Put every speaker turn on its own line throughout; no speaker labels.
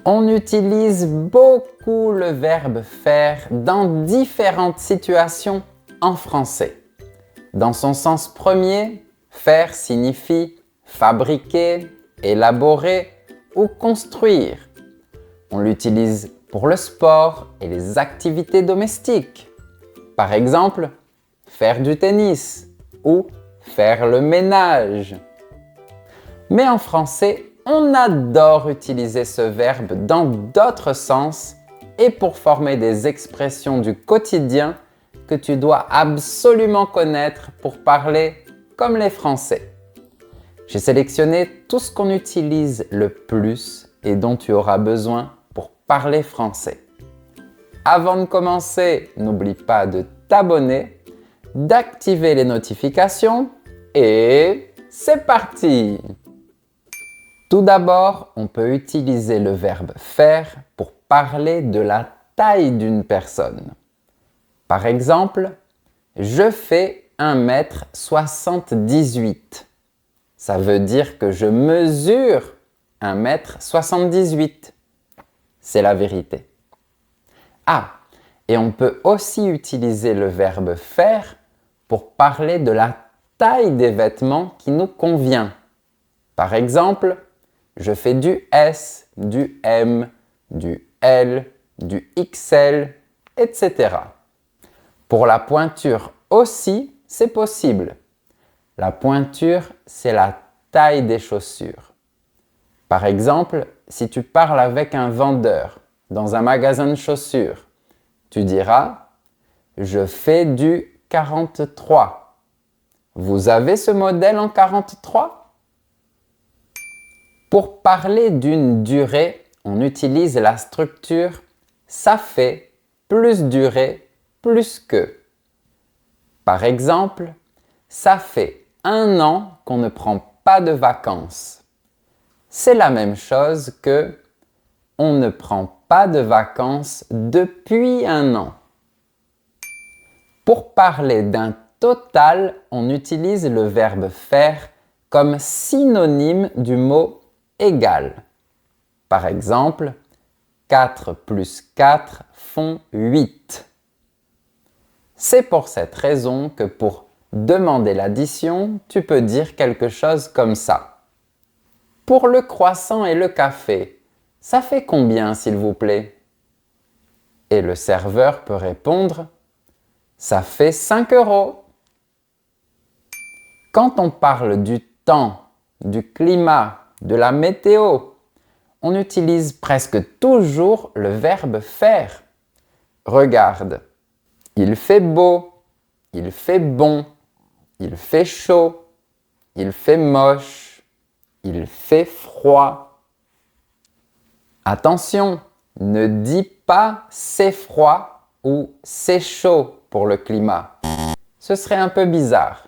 On utilise beaucoup le verbe faire dans différentes situations en français. Dans son sens premier, faire signifie fabriquer, élaborer ou construire. On l'utilise pour le sport et les activités domestiques. Par exemple, faire du tennis ou faire le ménage. Mais en français, on adore utiliser ce verbe dans d'autres sens et pour former des expressions du quotidien que tu dois absolument connaître pour parler comme les Français. J'ai sélectionné tout ce qu'on utilise le plus et dont tu auras besoin pour parler français. Avant de commencer, n'oublie pas de t'abonner, d'activer les notifications et c'est parti! Tout d'abord, on peut utiliser le verbe faire pour parler de la taille d'une personne. Par exemple, je fais 1,78 m. Ça veut dire que je mesure 1,78 m. C'est la vérité. Ah, et on peut aussi utiliser le verbe faire pour parler de la taille des vêtements qui nous convient. Par exemple, je fais du S, du M, du L, du XL, etc. Pour la pointure aussi, c'est possible. La pointure, c'est la taille des chaussures. Par exemple, si tu parles avec un vendeur dans un magasin de chaussures, tu diras « Je fais du 43 ». Vous avez ce modèle en 43 ? Pour parler d'une durée, on utilise la structure « ça fait » plus durée plus que. Par exemple, ça fait 1 an qu'on ne prend pas de vacances. C'est la même chose que on ne prend pas de vacances depuis 1 an. Pour parler d'un total, on utilise le verbe faire comme synonyme du mot égal. Par exemple, 4 plus 4 font 8. C'est pour cette raison que pour demander l'addition, tu peux dire quelque chose comme ça. Pour le croissant et le café, ça fait combien s'il vous plaît? Et le serveur peut répondre, ça fait 5 €. Quand on parle du temps, du climat, de la météo, on utilise presque toujours le verbe faire. Regarde, il fait beau, il fait bon, il fait chaud, il fait moche, il fait froid. Attention, ne dis pas c'est froid ou c'est chaud pour le climat. Ce serait un peu bizarre.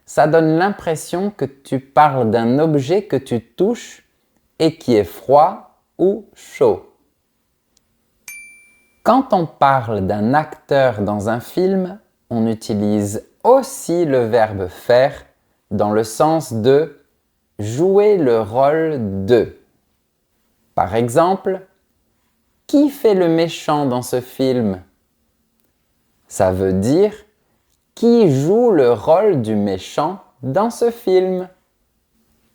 Ça donne l'impression que tu parles d'un objet que tu touches et qui est froid ou chaud. Quand on parle d'un acteur dans un film, on utilise aussi le verbe faire dans le sens de jouer le rôle de. Par exemple, qui fait le méchant dans ce film? Ça veut dire qui joue le rôle du méchant dans ce film.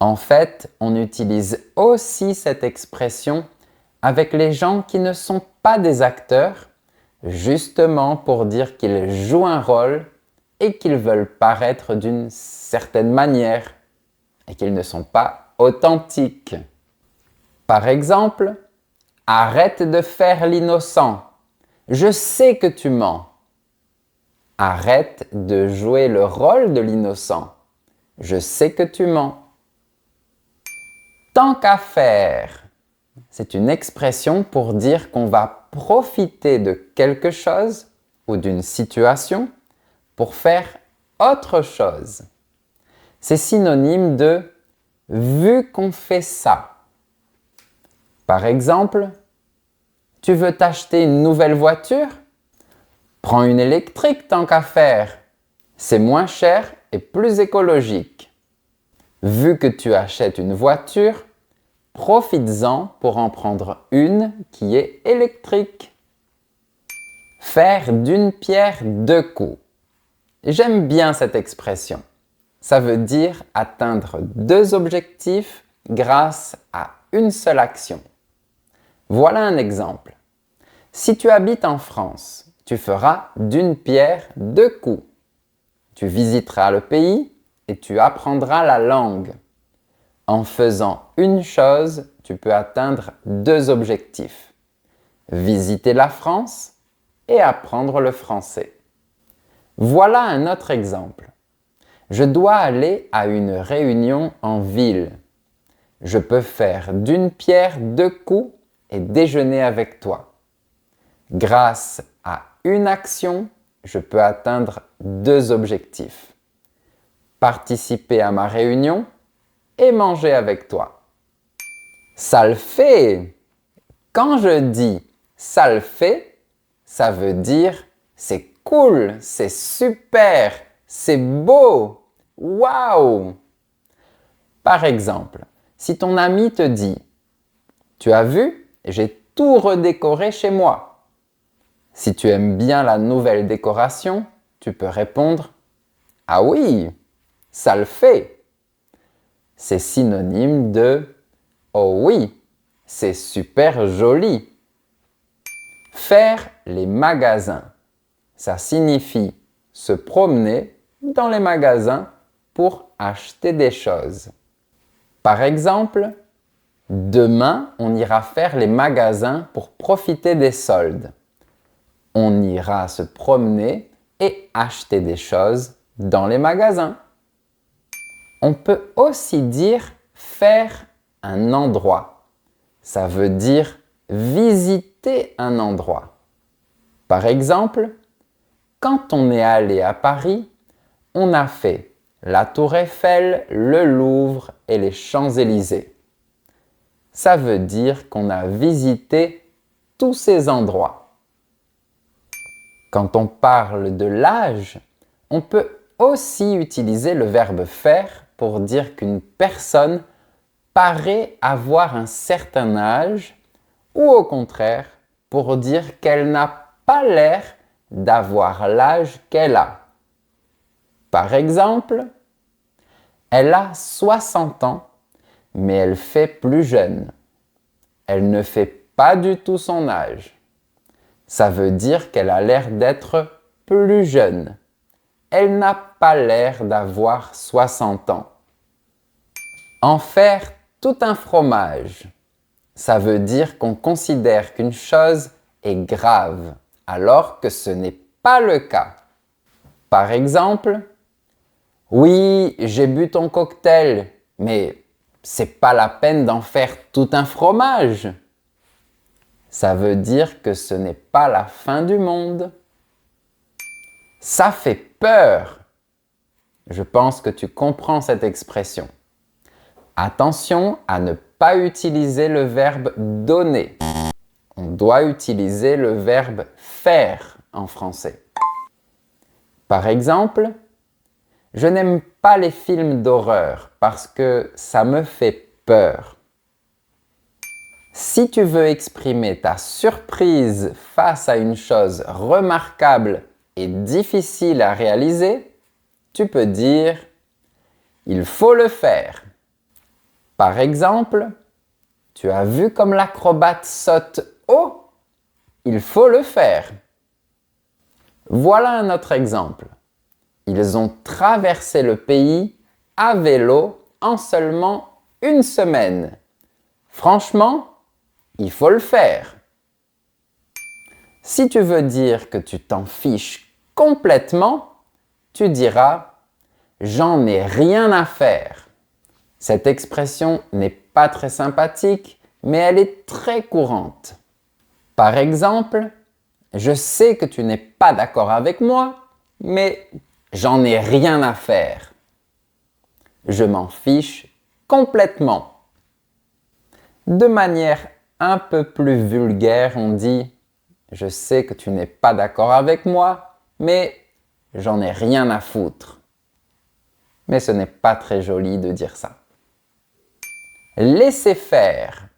En fait, on utilise aussi cette expression avec les gens qui ne sont pas des acteurs, justement pour dire qu'ils jouent un rôle et qu'ils veulent paraître d'une certaine manière et qu'ils ne sont pas authentiques. Par exemple, arrête de faire l'innocent. Je sais que tu mens. Arrête de jouer le rôle de l'innocent. Je sais que tu mens. Tant qu'à faire. C'est une expression pour dire qu'on va profiter de quelque chose ou d'une situation pour faire autre chose. C'est synonyme de « vu qu'on fait ça ». Par exemple, tu veux t'acheter une nouvelle voiture? Prends une électrique tant qu'à faire. C'est moins cher et plus écologique. Vu que tu achètes une voiture, Profites-en pour en prendre une qui est électrique. Faire d'une pierre deux coups. J'aime bien cette expression. Ça veut dire atteindre deux objectifs grâce à une seule action. Voilà un exemple. Si tu habites en France, tu feras d'une pierre deux coups. Tu visiteras le pays et tu apprendras la langue. En faisant une chose, tu peux atteindre deux objectifs. Visiter la France et apprendre le français. Voilà un autre exemple. Je dois aller à une réunion en ville. Je peux faire d'une pierre deux coups et déjeuner avec toi. Grâce à une action, je peux atteindre deux objectifs. Participer à ma réunion et manger avec toi. Ça le fait! Quand je dis ça le fait, ça veut dire c'est cool, c'est super, c'est beau, waouh! Par exemple, si ton ami te dit « Tu as vu, j'ai tout redécoré chez moi ». Si tu aimes bien la nouvelle décoration, tu peux répondre « Ah oui, ça le fait ». C'est synonyme de « Oh oui, c'est super joli ». Faire les magasins. Ça signifie se promener dans les magasins pour acheter des choses. Par exemple, demain, on ira faire les magasins pour profiter des soldes. On ira se promener et acheter des choses dans les magasins. On peut aussi dire faire un endroit. Ça veut dire visiter un endroit. Par exemple, quand on est allé à Paris, on a fait la Tour Eiffel, le Louvre et les Champs-Élysées. Ça veut dire qu'on a visité tous ces endroits. Quand on parle de l'âge, on peut aussi utiliser le verbe faire pour dire qu'une personne paraît avoir un certain âge ou au contraire pour dire qu'elle n'a pas l'air d'avoir l'âge qu'elle a. Par exemple, elle a 60 ans, mais elle fait plus jeune. Elle ne fait pas du tout son âge. Ça veut dire qu'elle a l'air d'être plus jeune. Elle n'a pas l'air d'avoir 60 ans. En faire tout un fromage. Ça veut dire qu'on considère qu'une chose est grave, alors que ce n'est pas le cas. Par exemple, « Oui, j'ai bu ton cocktail, mais c'est pas la peine d'en faire tout un fromage. » Ça veut dire que ce n'est pas la fin du monde. Ça fait peur. Je pense que tu comprends cette expression. Attention à ne pas utiliser le verbe donner. On doit utiliser le verbe faire en français. Par exemple, je n'aime pas les films d'horreur parce que ça me fait peur. Si tu veux exprimer ta surprise face à une chose remarquable et difficile à réaliser, tu peux dire « Il faut le faire ». Par exemple, tu as vu comme l'acrobate saute haut? Il faut le faire. Voilà un autre exemple. Ils ont traversé le pays à vélo en seulement une semaine. Franchement, il faut le faire. Si tu veux dire que tu t'en fiches complètement, tu diras « J'en ai rien à faire ». Cette expression n'est pas très sympathique, mais elle est très courante. Par exemple, je sais que tu n'es pas d'accord avec moi, mais j'en ai rien à faire. Je m'en fiche complètement. De manière un peu plus vulgaire, on dit « Je sais que tu n'es pas d'accord avec moi, mais j'en ai rien à foutre. » Mais ce n'est pas très joli de dire ça. Laisser faire,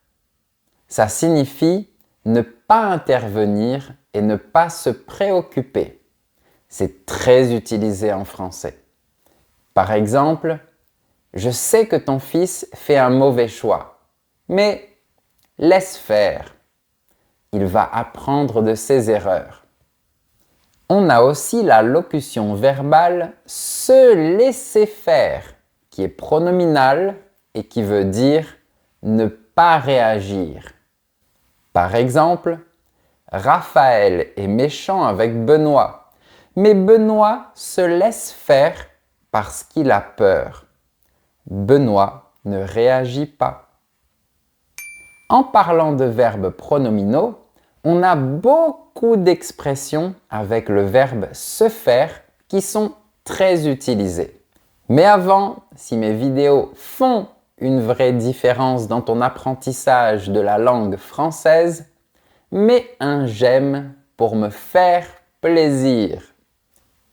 ça signifie ne pas intervenir et ne pas se préoccuper. C'est très utilisé en français. Par exemple, je sais que ton fils fait un mauvais choix, mais laisse faire. Il va apprendre de ses erreurs. On a aussi la locution verbale « se laisser faire » qui est pronominale et qui veut dire ne pas réagir. Par exemple, Raphaël est méchant avec Benoît, mais Benoît se laisse faire parce qu'il a peur. Benoît ne réagit pas. En parlant de verbes pronominaux, on a beaucoup d'expressions avec le verbe se faire qui sont très utilisées. Mais avant, si mes vidéos font une vraie différence dans ton apprentissage de la langue française, mets un j'aime pour me faire plaisir.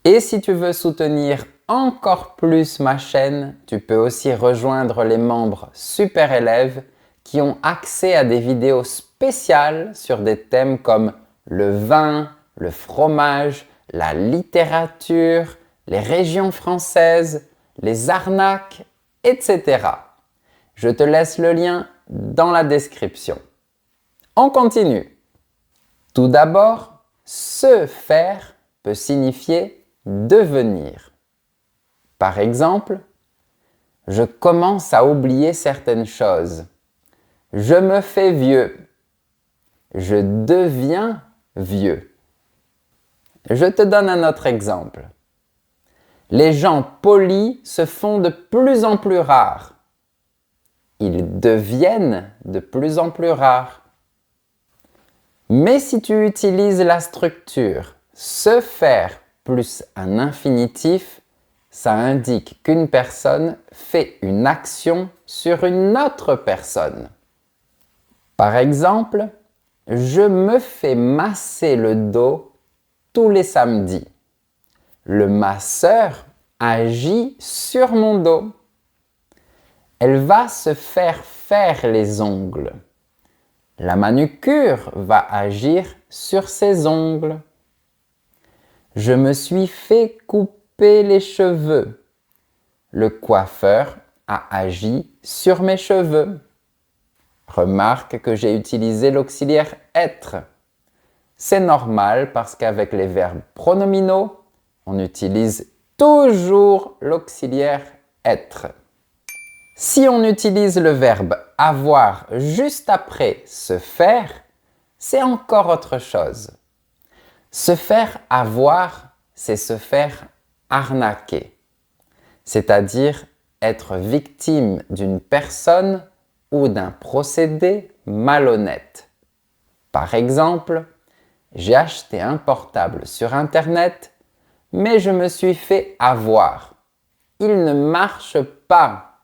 Et si tu veux soutenir encore plus ma chaîne, tu peux aussi rejoindre les membres Super Élèves qui ont accès à des vidéos spéciales sur des thèmes comme le vin, le fromage, la littérature, les régions françaises, les arnaques, etc. Je te laisse le lien dans la description. On continue. Tout d'abord, se faire peut signifier devenir. Par exemple, je commence à oublier certaines choses. Je me fais vieux. Je deviens vieux. Je te donne un autre exemple. Les gens polis se font de plus en plus rares. Ils deviennent de plus en plus rares. Mais si tu utilises la structure se faire plus un infinitif, ça indique qu'une personne fait une action sur une autre personne. Par exemple, je me fais masser le dos tous les samedis. Le masseur agit sur mon dos. Elle va se faire faire les ongles. La manucure va agir sur ses ongles. Je me suis fait couper les cheveux. Le coiffeur a agi sur mes cheveux. Remarque que j'ai utilisé l'auxiliaire être. C'est normal parce qu'avec les verbes pronominaux, on utilise toujours l'auxiliaire être. Si on utilise le verbe avoir juste après se faire, c'est encore autre chose. Se faire avoir, c'est se faire arnaquer, c'est-à-dire être victime d'une personne ou d'un procédé malhonnête. Par exemple, j'ai acheté un portable sur Internet, mais je me suis fait avoir. Il ne marche pas.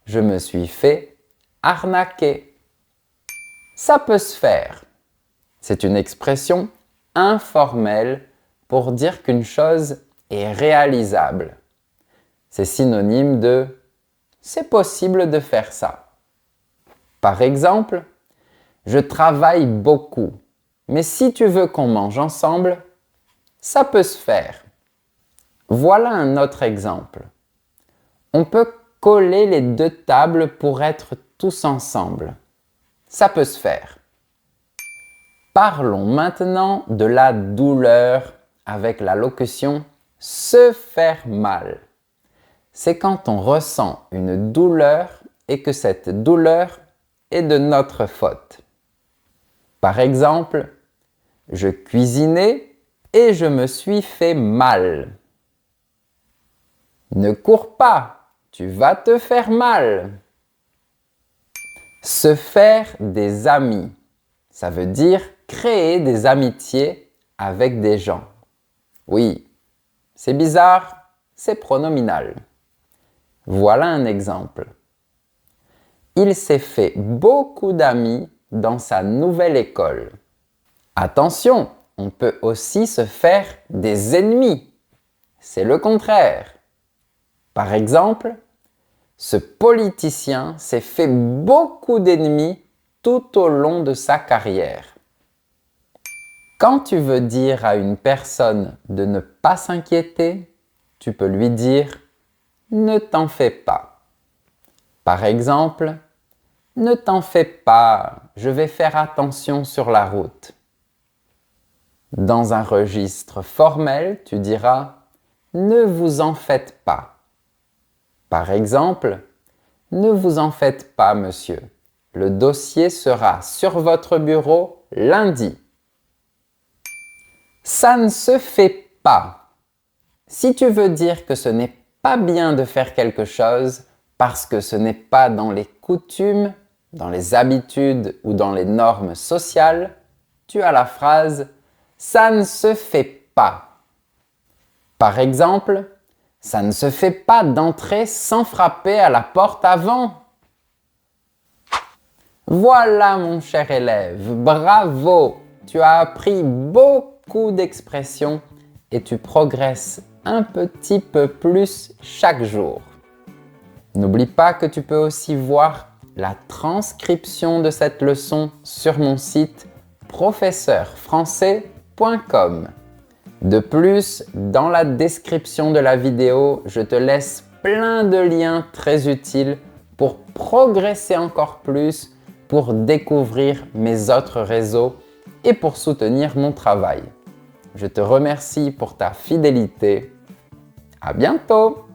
Je me suis fait arnaquer. Ça peut se faire. C'est une expression informelle pour dire qu'une chose est réalisable. C'est synonyme de « c'est possible de faire ça ». Par exemple, je travaille beaucoup, mais si tu veux qu'on mange ensemble, ça peut se faire. Voilà un autre exemple. On peut coller les deux tables pour être tous ensemble. Ça peut se faire. Parlons maintenant de la douleur avec la locution « se faire mal ». C'est quand on ressent une douleur et que cette douleur est de notre faute. Par exemple, je cuisinais et je me suis fait mal. Ne cours pas, tu vas te faire mal. Se faire des amis, ça veut dire créer des amitiés avec des gens. Oui, c'est bizarre, c'est pronominal. Voilà un exemple. Il s'est fait beaucoup d'amis dans sa nouvelle école. Attention, on peut aussi se faire des ennemis. C'est le contraire. Par exemple, Ce politicien s'est fait beaucoup d'ennemis tout au long de sa carrière. Quand tu veux dire à une personne de ne pas s'inquiéter, tu peux lui dire « Ne t'en fais pas ». Par exemple, « Ne t'en fais pas, je vais faire attention sur la route ». Dans un registre formel, tu diras « Ne vous en faites pas ». Par exemple, « Ne vous en faites pas, monsieur. Le dossier sera sur votre bureau lundi. » Ça ne se fait pas. Si tu veux dire que ce n'est pas bien de faire quelque chose parce que ce n'est pas dans les coutumes, dans les habitudes ou dans les normes sociales, tu as la phrase « ça ne se fait pas ». Par exemple, « ça ne se fait pas d'entrer sans frapper à la porte avant ». Voilà mon cher élève, bravo! Tu as appris beaucoup d'expressions et tu progresses un petit peu plus chaque jour. N'oublie pas que tu peux aussi voir la transcription de cette leçon sur mon site professeurfrançais.com. De plus, dans la description de la vidéo, je te laisse plein de liens très utiles pour progresser encore plus, pour découvrir mes autres réseaux et pour soutenir mon travail. Je te remercie pour ta fidélité. À bientôt!